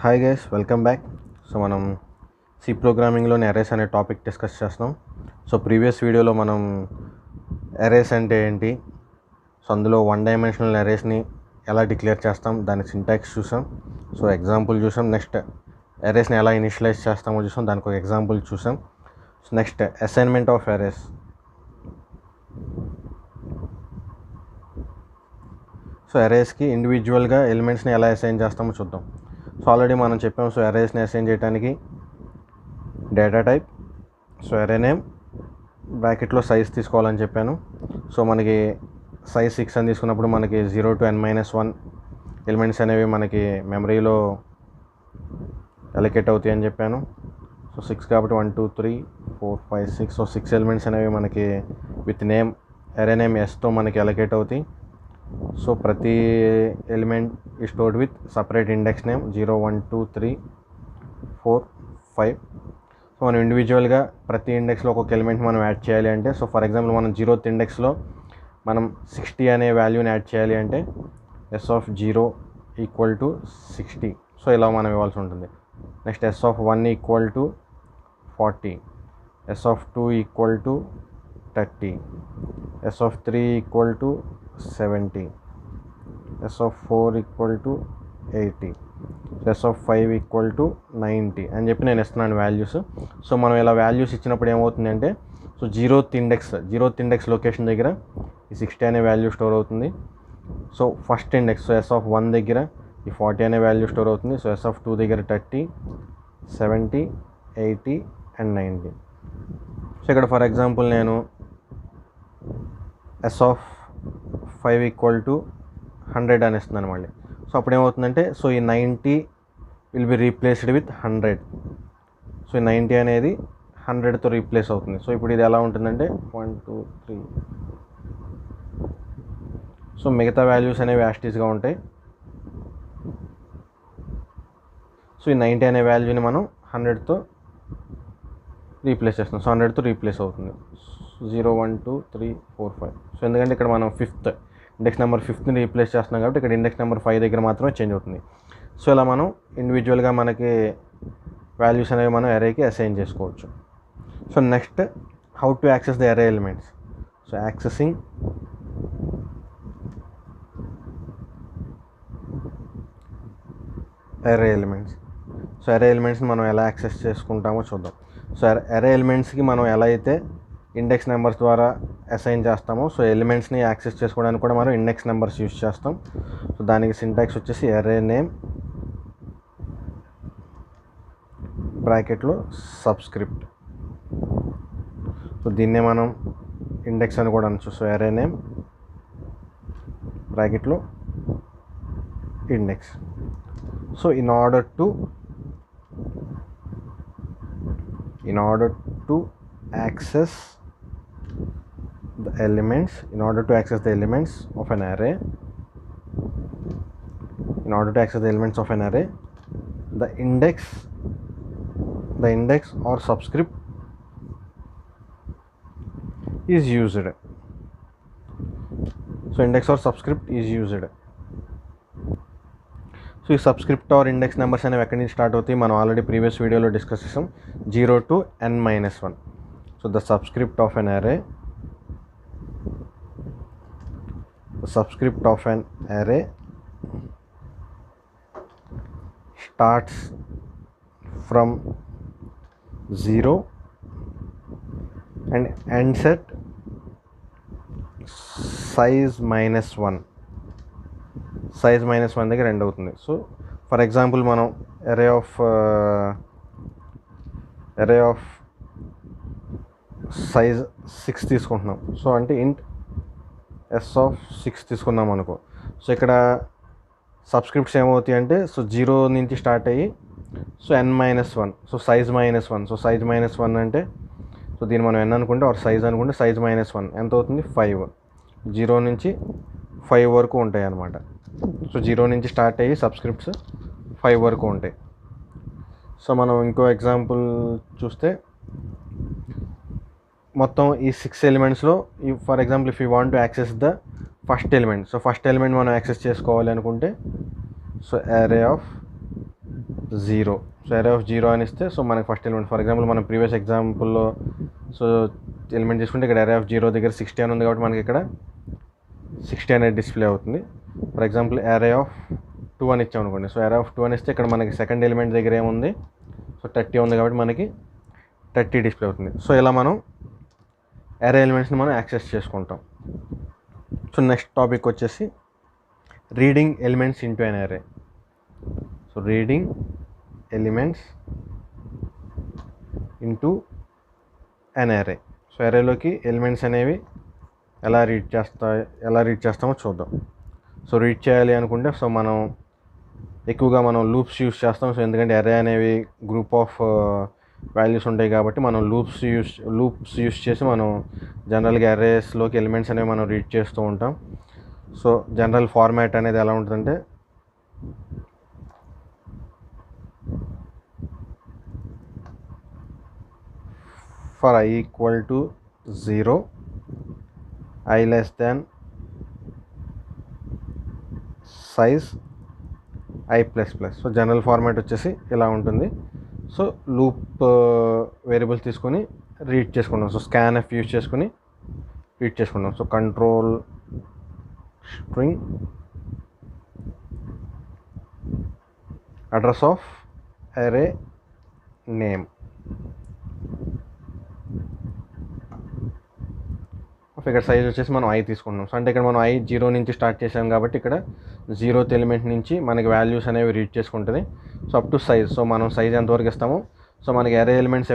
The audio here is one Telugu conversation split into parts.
Hi guys, welcome back. So మనం సి ప్రోగ్రామింగ్లోని అరేస్ అనే టాపిక్ డిస్కస్ చేస్తున్నాం. సో ప్రీవియస్ వీడియోలో మనం అరేస్ అంటే ఏంటి, సో అందులో 1 డైమెన్షనల్ అరేస్ని ఎలా డిక్లేర్ చేస్తాం, దాని సింటాక్స్ చూసాం. సో ఎగ్జాంపుల్ చూసాం. నెక్స్ట్ అరేస్ని ఎలా ఇనిషియలైజ్ చేస్తామో చూసాం, దానికి ఒక ఎగ్జాంపుల్ చూసాం. So next assignment of arrays. So అరేస్కి ఇండివిజువల్గా ఎలిమెంట్స్ని ఎలా అసైన్ చేస్తామో చూద్దాం. సో ఆల్రెడీ మనం చెప్పాము. సో అరేస్ని అసైన్ చేయడానికి డేటా టైప్, సో అరే నేమ్, బ్రాకెట్లో సైజ్ తీసుకోవాలని చెప్పాను. సో మనకి సైజ్ 6 అని తీసుకున్నప్పుడు మనకి 0 to n-1 ఎలిమెంట్స్ అనేవి మనకి మెమరీలో అలొకేట్ అవుతాయి అని చెప్పాను. సో 6 కాబట్టి 1 2 3 4 5 6. సో 6 ఎలిమెంట్స్ అనేవి మనకి విత్ నేమ్, అరే నేమ్ ఎస్తో మనకి అలొకేట్ అవుతాయి. సో ప్రతి ఎలిమెంట్ ఈ stored with separate index name 0 1 2 3 4 5. So మనం ఇండివిజువల్గా ప్రతి ఇండెక్స్లో ఒక్కొక్క ఎలిమెంట్ మనం యాడ్ చేయాలి అంటే, సో ఫర్ ఎగ్జాంపుల్ మనం 0th ఇండెక్స్లో మనం 60 అనే వాల్యూని యాడ్ చేయాలి అంటే s of 0 equal to 60. So ఇలా మనం ఇవ్వాల్సి ఉంటుంది. Next s of 1 equal to 40, s of 2 equal to 30, s of 3 equal to 70, s of 4 equal to 80, s of 5 equal to 90 అని చెప్పి నేను ఇస్తున్నాను వాల్యూస్. సో మనం ఇలా వాల్యూస్ ఇచ్చినప్పుడు ఏమవుతుందంటే, సో 0th ఇండెక్స్ లొకేషన్ దగ్గర ఈ 60 అనే వాల్యూ స్టోర్ అవుతుంది. So first index, so s of 1 దగ్గర ఈ 40 అనే వాల్యూ స్టోర్ అవుతుంది. సో s of 2 దగ్గర 30, 70, 80 అండ్ 90. సో ఇక్కడ ఫర్ ఎగ్జాంపుల్ నేను s of 5 ఈక్వల్ టు 100 అని ఇస్తున్నాను మళ్ళీ. సో అప్పుడు ఏమవుతుందంటే, సో ఈ 90 will be replaced with 100. So ఈ 90 అనేది 100తో రీప్లేస్ అవుతుంది. సో ఇప్పుడు ఇది ఎలా ఉంటుందంటే 1 2 3. సో మిగతా వాల్యూస్ అనేవి యాస్టీస్గా ఉంటాయి. సో ఈ 90 అనే వాల్యూని మనం 100తో రీప్లేస్ చేస్తున్నాం. సో 100తో రీప్లేస్ అవుతుంది. 0 1 2 3 4 5. సో ఎందుకంటే ఇక్కడ మనం ఇండెక్స్ నెంబర్ 5ని రీప్లేస్ చేస్తున్నాం కాబట్టి ఇక్కడ ఇండెక్స్ నెంబర్ 5 దగ్గర మాత్రమే చేంజ్ అవుతుంది. సో ఇలా మనం ఇండివిజువల్గా మనకి వాల్యూస్ అనేవి మనం అరేకి అసైన్ చేసుకోవచ్చు. So next, how to access the అరే elements. So accessing array elements. So అరే ఎలిమెంట్స్ని మనం ఎలా యాక్సెస్ చేసుకుంటామో చూద్దాం. సో అరే ఎలిమెంట్స్కి మనం ఎలా అయితే ఇండెక్స్ నెంబర్స్ ద్వారా అసైన్ చేస్తామో, సో ఎలిమెంట్స్ని యాక్సెస్ చేసుకోవడానికి కూడా మనం ఇండెక్స్ నెంబర్స్ యూజ్ చేస్తాం. సో దానికి సింటాక్స్ వచ్చేసి అరే నేమ్ బ్రాకెట్లో సబ్స్క్రిప్ట్. సో దీన్నే మనం ఇండెక్స్ అని కూడా అనొచ్చు. సో అరే నేమ్ బ్రాకెట్లో index. So in order to access the elements of an array, the index or subscript is used. So index or subscript is used. So ఈ సబ్స్క్రిప్ట్ ఆర్ ఇండెక్స్ నెంబర్స్ అనేవి ఎక్కడి నుంచి స్టార్ట్ అవుతాయి, మనం ఆల్రెడీ ప్రీవియస్ వీడియోలో డిస్కస్ చేసాం. 0 to n-1. So the subscript of an array starts from 0 and ends at size -1 దగ్గర ఎండ్ అవుతుంది. సో ఫర్ ఎగ్జాంపుల్ మనం అరే ఆఫ్ సైజ్ 6 తీసుకుంటున్నాం. సో అంటే ఇంట్ s of 6 తీసుకున్నాం అనుకో. సో ఇక్కడ సబ్స్క్రిప్ట్స్ ఏమవుతాయి అంటే, సో 0 నుంచి స్టార్ట్ అయ్యి so n-1, so size -1. So size -1 అంటే, సో దీన్ని మనం n అనుకుంటే ఆర్ సైజ్ అనుకుంటే సైజ్ -1 ఎంత అవుతుంది 5. 0 నుంచి 5 వరకు ఉంటాయి అన్నమాట. సో 0 నుంచి స్టార్ట్ అయ్యి సబ్స్క్రిప్ట్స్ 5 వరకు ఉంటాయి. సో మనం ఇంకో ఎగ్జాంపుల్ చూస్తే, మొత్తం ఈ 6 ఎలిమెంట్స్లో for example if you want to access the first element. So first element మనం యాక్సెస్ చేసుకోవాలి అనుకుంటే, సో అరే ఆఫ్ 0. సో అరే ఆఫ్ 0 అని ఇస్తే సో మనకి ఫస్ట్ ఎలిమెంట్, ఫర్ ఎగ్జాంపుల్ మనం ప్రీవియస్ ఎగ్జాంపుల్లో సో ఎలిమెంట్ తీసుకుంటే ఇక్కడ అరే ఆఫ్ 0 దగ్గర 60 అని ఉంది కాబట్టి మనకి ఇక్కడ 60 అనేది డిస్ప్లే అవుతుంది. ఫర్ ఎగ్జాంపుల్ అరే ఆఫ్ 2 అని ఇచ్చాం అనుకోండి. సో అరే ఆఫ్ 2 అని ఇస్తే ఇక్కడ మనకి సెకండ్ ఎలిమెంట్ దగ్గర ఏముంది, సో 30 ఉంది కాబట్టి మనకి 30 డిస్ప్లే అవుతుంది. సో ఇలా మనం అరే ఎలిమెంట్స్ని మనం యాక్సెస్ చేసుకుంటాం. సో నెక్స్ట్ టాపిక్ వచ్చేసి రీడింగ్ ఎలిమెంట్స్ ఇంటూ అన్ అరే. So reading elements into an అరే. సో అరేలోకి ఎలిమెంట్స్ అనేవి ఎలా రీడ్ చేస్తామో చూద్దాం. సో రీడ్ చేయాలి అనుకుంటే సో మనం ఎక్కువగా మనం లూప్స్ యూస్ చేస్తాం. సో ఎందుకంటే అరే అనేవి గ్రూప్ ఆఫ్ వాల్యూస్ ఉంటాయి కాబట్టి మనం లూప్స్ యూస్ చేసి మనం జనరల్గా అరేస్లోకి ఎలిమెంట్స్ అనేవి మనం రీడ్ చేస్తూ ఉంటాం. సో జనరల్ ఫార్మాట్ అనేది ఎలా ఉంటుందంటే for I equal to 0, I less than size I plus plus. So general format వచ్చేసి ఇలా ఉంటుంది. సో లూప్ వేరియబుల్స్ తీసుకొని రీడ్ చేసుకున్నాం. సో స్కాన్ఎఫ్ యూజ్ చేసుకుని రీడ్ చేసుకున్నాం. So control string address of అరే నేమ్. ఇక్కడ సైజ్ వచ్చేసి మనం I తీసుకున్నాం. సో అంటే ఇక్కడ మనం I 0 నుంచి స్టార్ట్ చేసాం కాబట్టి ఇక్కడ 0th ఎలిమెంట్ నుంచి మనకి వాల్యూస్ అనేవి రీడ్ చేసుకుంటుంది. So up to size. So మనం సైజ్ ఎంతవరకు ఇస్తామో సో మనకి అరే ఎలిమెంట్స్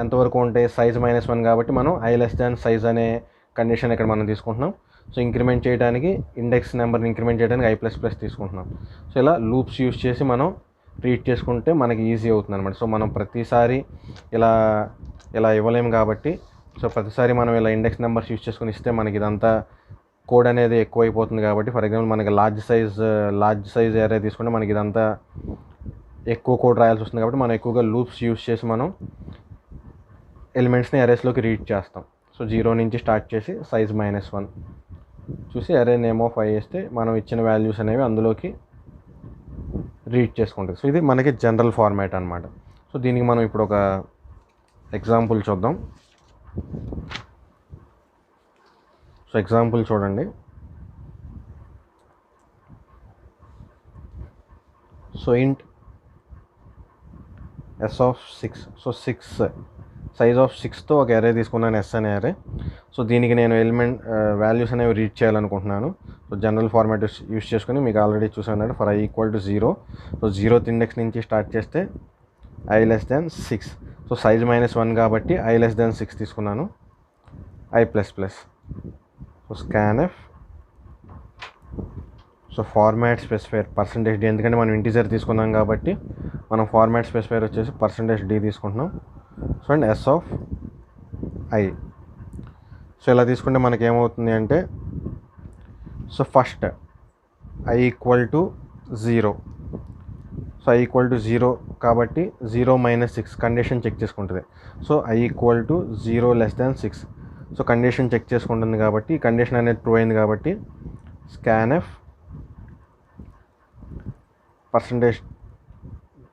ఎంతవరకు ఉంటాయి, సైజ్ -1 కాబట్టి మనం I లెస్ దాన్ సైజ్ అనే కండిషన్ ఇక్కడ మనం తీసుకుంటున్నాం. సో ఇంక్రిమెంట్ చేయడానికి ఇండెక్స్ నెంబర్ని ఇంక్రిమెంట్ చేయడానికి I ప్లస్ ప్లస్ తీసుకుంటున్నాం. సో ఇలా లూప్స్ యూస్ చేసి మనం రీడ్ చేసుకుంటే మనకి ఈజీ అవుతుంది అనమాట. సో మనం ప్రతిసారి ఇలా ఇవ్వలేము కాబట్టి సో ప్రతిసారి మనం ఇలా ఇండెక్స్ నెంబర్స్ యూస్ చేసుకుని ఇస్తే మనకి ఇదంతా కోడ్ అనేది ఎక్కువైపోతుంది కాబట్టి ఫర్ ఎగ్జాంపుల్ మనకి లార్జ్ సైజ్ అరే తీసుకుంటే మనకి ఇదంతా ఎక్కువ కోడ్ రాయాల్సి వస్తుంది కాబట్టి మనం ఎక్కువగా లూప్స్ యూస్ చేసి మనం ఎలిమెంట్స్ని అరేస్లోకి రీడ్ చేస్తాం. సో 0 నుంచి స్టార్ట్ చేసి సైజ్ -1 చూసి అరే నేమ్ ఆఫ్ I వేస్తే మనం ఇచ్చిన వాల్యూస్ అనేవి అందులోకి రీడ్ చేసుకుంటుంది. సో ఇది మనకి జనరల్ ఫార్మాట్ అనమాట. సో దీనికి మనం ఇప్పుడు ఒక ఎగ్జాంపుల్ చూద్దాం. సో ఎగ్జాంపుల్ చూడండి. So int s of 6. So 6 size of 6తో ఒక అరే తీసుకున్నాను, S అనే అరే. సో దీనికి నేను వాల్యూస్ అనేవి రీడ్ చేయాలనుకుంటున్నాను. సో జనరల్ ఫార్మాట్ యూస్ చేసుకుని మీకు ఆల్రెడీ చూసాను for I equal to 0. So 0th index నుంచి స్టార్ట్ చేస్తే I less than 6. So size -1 కాబట్టి I లెస్ దాన్ 6 తీసుకున్నాను, I plus plus. So scanf. So format specifier %d, ఎందుకంటే మనం ఇంటీజర్ తీసుకున్నాం కాబట్టి మనం ఫార్మాట్ స్పెసిఫైర్ వచ్చేసి %d తీసుకుంటున్నాం. So and S of I. So ఇలా తీసుకుంటే మనకి ఏమవుతుంది అంటే so first I equal to 0. So I equal to 0 కాబట్టి 0 - 6 కండిషన్ చెక్ చేసుకుంటుంది. So I equal to 0 less than 6. So condition check చేసుకుంటుంది కాబట్టి ఈ కండిషన్ అనేది ట్రూ అయింది కాబట్టి scanf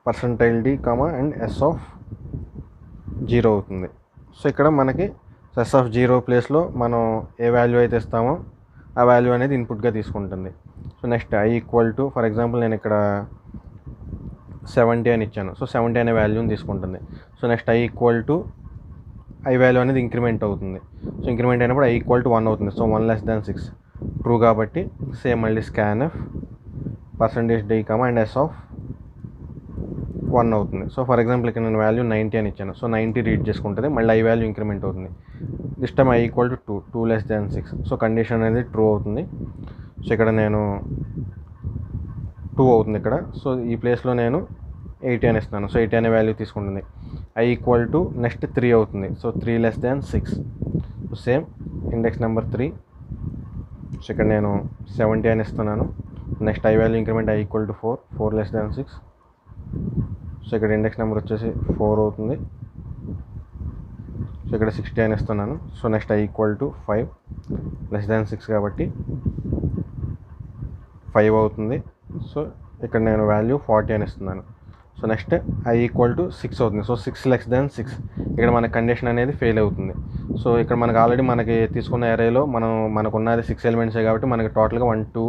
%d, and S of 0 అవుతుంది. సో ఇక్కడ మనకి S ఆఫ్ 0 ప్లేస్లో మనం ఏ వాల్యూ అయితే ఇస్తామో ఆ వాల్యూ అనేది ఇన్పుట్గా తీసుకుంటుంది. So next I equal to for example నేను ఇక్కడ 70 అని ఇచ్చాను. సో 70 అనే వాల్యూని తీసుకుంటుంది. So next I equal to I value అనేది ఇంక్రిమెంట్ అవుతుంది. సో ఇంక్రిమెంట్ అయినప్పుడు I ఈక్వల్ టు 1 అవుతుంది. సో 1 లెస్ దాన్ 6 ట్రూ కాబట్టి సేమ్ మళ్ళీ scanf %d, and S of 1 అవుతుంది. సో ఫర్ ఎగ్జాంపుల్ ఇక్కడ నేను వాల్యూ 90 అని ఇచ్చాను. సో 90 రీడ్ చేసుకుంటుంది, మళ్ళీ I వాల్యూ ఇంక్రిమెంట్ అవుతుంది. This time I equal to 2 less than 6. So condition అనేది ట్రూ అవుతుంది. సో ఇక్కడ నేను 2 అవుతుంది ఇక్కడ. సో ఈ ప్లేస్లో నేను 80 అని ఇస్తున్నాను. సో 80 అనే వాల్యూ తీసుకుంటుంది. I ఈక్వల్ టు నెక్స్ట్ 3 అవుతుంది. So 3 less than 6. So same index number 3. So ఇక్కడ నేను 70 అని ఇస్తున్నాను. Next I value increment I equal to 4 less than 6. So ఇక్కడ ఇండెక్స్ నెంబర్ వచ్చేసి 4 అవుతుంది. సో ఇక్కడ 60 అని ఇస్తున్నాను. So next I equal to 5 less than 6 కాబట్టి 5 అవుతుంది. సో ఇక్కడ నేను వాల్యూ 40 అని ఇస్తున్నాను. So next I equal to 6 అవుతుంది. సో 6 లెస్ దాన్ 6 ఇక్కడ మన కండిషన్ అనేది ఫెయిల్ అవుతుంది. సో ఇక్కడ మనకు ఆల్రెడీ మనకి తీసుకున్న అరేలో మనకున్నది 6 ఎలిమెంట్సే కాబట్టి మనకి టోటల్గా 1 2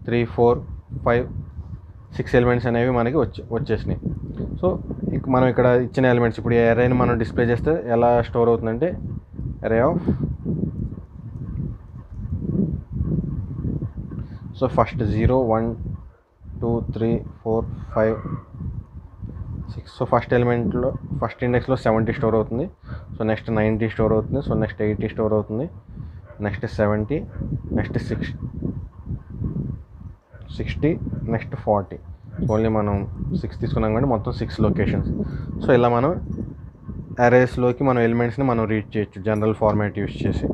3 4 5 6 ఎలిమెంట్స్ అనేవి మనకి వచ్చేసినాయి. సో మనం ఇక్కడ ఇచ్చిన ఎలిమెంట్స్ ఇప్పుడు ఈ అరేని మనం డిస్ప్లే చేస్తే ఎలా స్టోర్ అవుతుందంటే array of so first 0 1 2 3 4 5 6 so first ఎలిమెంట్లో ఫస్ట్ ఇండెక్స్లో 70 స్టోర్ అవుతుంది. సో నెక్స్ట్ 90 స్టోర్ అవుతుంది. సో నెక్స్ట్ 80 స్టోర్ అవుతుంది. నెక్స్ట్ 70 నెక్స్ట్ 60 నెక్స్ట్ 40 ఓన్లీ మనం 6 తీసుకున్నాం కానీ మొత్తం 6 లొకేషన్స్. సో ఇలా మనం అరేస్లోకి మనం ఎలిమెంట్స్ని మనం రీడ్ చేయొచ్చు జనరల్ ఫార్మాట్ యూస్ చేసి.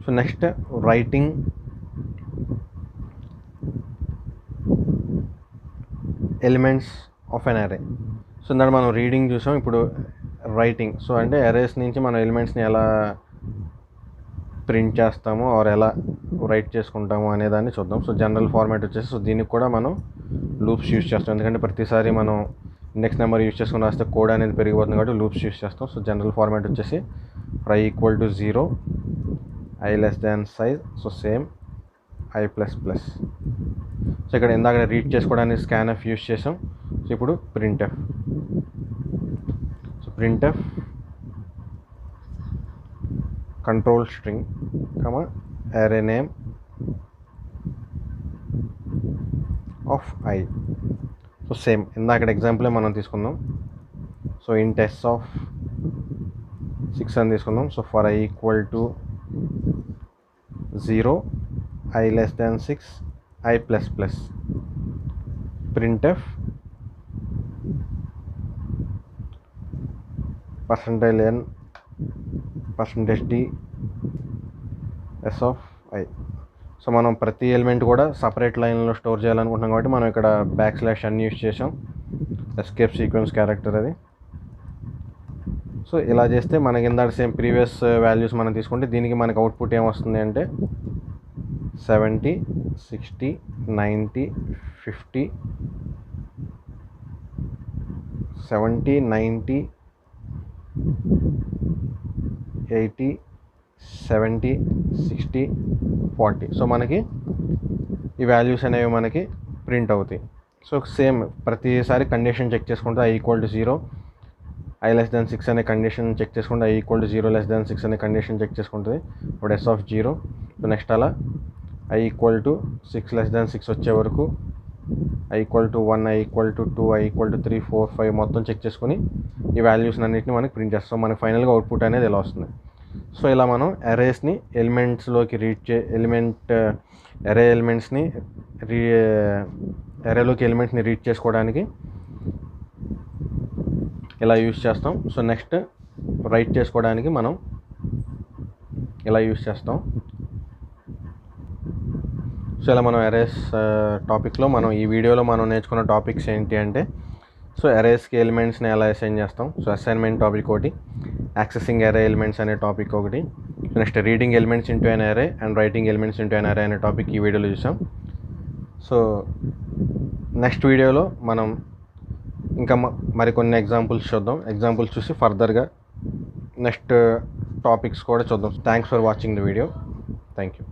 So next writing elements of an array. So ఇందాక మనం రీడింగ్ చూసాం, ఇప్పుడు రైటింగ్. సో అంటే అరేస్ నుంచి మనం ఎలిమెంట్స్ని ఎలా ప్రింట్ చేస్తాము ఆర్ ఎలా రైట్ చేసుకుంటాము అనేదాన్ని చూద్దాం. సో జనరల్ ఫార్మాట్ వచ్చేసి సో దీనికి కూడా మనం లూప్స్ యూస్ చేస్తాం, ఎందుకంటే ప్రతిసారి మనం ఇండెక్స్ నెంబర్ యూస్ చేసుకుని రాస్తే కోడ్ అనేది పెరిగిపోతుంది కాబట్టి లూప్స్ యూస్ చేస్తాం. సో జనరల్ ఫార్మాట్ వచ్చేసి I equal to 0 I less than size so same I plus plus. So ఇక్కడ ఇందాక రీడ్ చేసుకోవడానికి స్కాన్ఎఫ్ యూస్ చేసాం. సో ఇప్పుడు printf. So printf control string అరే name of I. So same ఇందాక ఎగ్జాంపులే మనం తీసుకుందాం. సో ఇంట్ s ఆఫ్ 6 అని తీసుకుందాం. So for I equal to 0 I less than 6 I plus plus. Printf %n %d s of I. So మనం ప్రతి ఎలిమెంట్ కూడా సపరేట్ లైన్లో స్టోర్ చేయాలనుకుంటున్నాం కాబట్టి మనం ఇక్కడ \n యూస్ చేసాం, ఎస్కేప్ సీక్వెన్స్ క్యారెక్టర్ అది. సో ఇలా చేస్తే మనకి ఇందాక సేమ్ ప్రీవియస్ వాల్యూస్ మనం తీసుకుంటే దీనికి మనకి అవుట్పుట్ ఏమొస్తుంది అంటే 70 60 90 50 70 90 80 70 60 40. సో మనకి ఈ వాల్యూస్ అనేవి మనకి ప్రింట్ అవుతాయి. సో సేమ్ ప్రతిసారి కండిషన్ చెక్ చేసుకుంటే I equal to 0 I less than 6 అనే కండిషన్ చెక్ చేసుకుంటే I equal to 0 less than 6 అనే కండిషన్ చెక్ చేసుకుంటుంది. ఇప్పుడు s ఆఫ్ 0. సో నెక్స్ట్ అలా I equal to 6 less than 6 వచ్చే వరకు I equal to 1 I equal to 2 I equal to 3 4 5 మొత్తం చెక్ చేసుకుని ఈ వాల్యూస్ అన్నింటిని మనకి ప్రింట్ చేస్తాం. సో మనకి ఫైనల్గా అవుట్పుట్ అనేది ఇలా వస్తుంది. సో ఇలా మనం అరేస్ని ఎలిమెంట్స్లోకి అరే ఎలిమెంట్స్ని అరేలోకి ఎలిమెంట్స్ని రీడ్ చేసుకోవడానికి ఇలా యూస్ చేస్తాం. సో నెక్స్ట్ రైట్ చేసుకోవడానికి మనం ఇలా యూస్ చేస్తాం. సో ఇలా మనం అరేస్ టాపిక్లో మనం ఈ వీడియోలో మనం నేర్చుకున్న టాపిక్స్ ఏంటి అంటే సో అరేస్కి ఎలిమెంట్స్ని ఎలా అసైన్ చేస్తాం. సో అసైన్మెంట్ టాపిక్ ఒకటి, యాక్సెసింగ్ అరే ఎలిమెంట్స్ అనే టాపిక్ ఒకటి, next reading elements into an array and writing elements into an array అనే టాపిక్ ఈ వీడియోలో చూసాం. సో నెక్స్ట్ వీడియోలో మనం ఇంకా మరికొన్ని ఎగ్జాంపుల్స్ చూద్దాం. ఎగ్జాంపుల్స్ చూసి ఫర్దర్గా నెక్స్ట్ టాపిక్స్ కూడా చూద్దాం. Thanks for watching the video. Thank you.